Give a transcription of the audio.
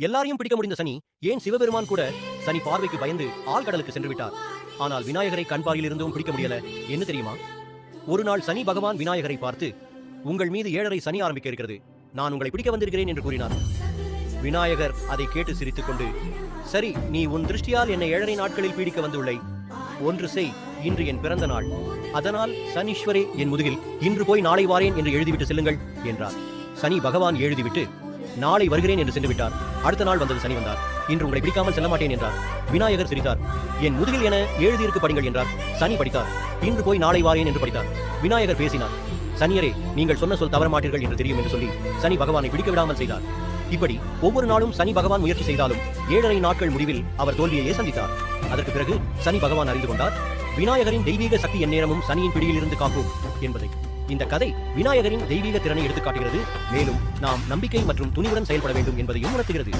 எல்லாரையும் பிடிக்க முடிந்த சனி ஏன் சிவபெருமான் கூட சனி பார்வைக்கு பயந்து ஆழ்கடலுக்கு சென்று விட்டார். ஆனால் விநாயகரை கண்பார்வையில் இருந்தும் பிடிக்க முடியல. என்ன தெரியுமா? ஒரு நாள் சனி பகவான் விநாயகரை பார்த்து, உங்கள் மீது 7:30 சனி ஆரம்பிக்க இருக்கிறது, நான் உங்களை பிடிக்க வந்திருக்கிறேன் என்று கூறினார். விநாயகர் அதை கேட்டு சிரித்துக் கொண்டு, சரி, நீ உன் திருஷ்டியால் என்னை 7:30 நாட்களில் பீடிக்க வந்துள்ளை. ஒன்று செய், இன்று என் பிறந்த நாள், அதனால் சனீஸ்வரே என் முதுகில் இன்று போய் நாளை வாரேன் என்று எழுதிவிட்டு செல்லுங்கள் என்றார். சனி பகவான் எழுதிவிட்டு நாளை வருகிறேன் என்று சென்று விட்டார். அடுத்த நாள் வந்தது சனி வந்தார். இன்று உங்களை பிடிக்காமல் செல்ல மாட்டேன் என்றார். விநாயகர் சிரித்தார். என் முதுகில் என எழுதியிருக்கு படிங்கள் என்றார். சனி படித்தார். இன்று போய் நாளை வாரேன் என்று படித்தார். விநாயகர் பேசினார். சனியரே, நீங்கள் சொன்ன சொல் தவற மாட்டீர்கள் என்று தெரியும் என்று சொல்லி சனி பகவானை பிடிக்க விடாமல் செய்தார். இப்படி ஒவ்வொரு நாளும் சனி பகவான் முயற்சி செய்தாலும் 7:30 நாட்கள் முடிவில் அவர் தோல்வியையே சந்தித்தார். அதற்கு பிறகு சனி பகவான் அறிந்து கொண்டார், விநாயகரின் தெய்வீக சக்தி எந்நேரமும் சனியின் பிடியில் இருந்து காக்கும் என்பதை. இந்த கதை விநாயகரின் தெய்வீக திறனை எடுத்துக்காட்டுகிறது. மேலும் நாம் நம்பிக்கை மற்றும் துணிவுடன் செயல்பட வேண்டும் என்பதையும் உணர்த்துகிறது.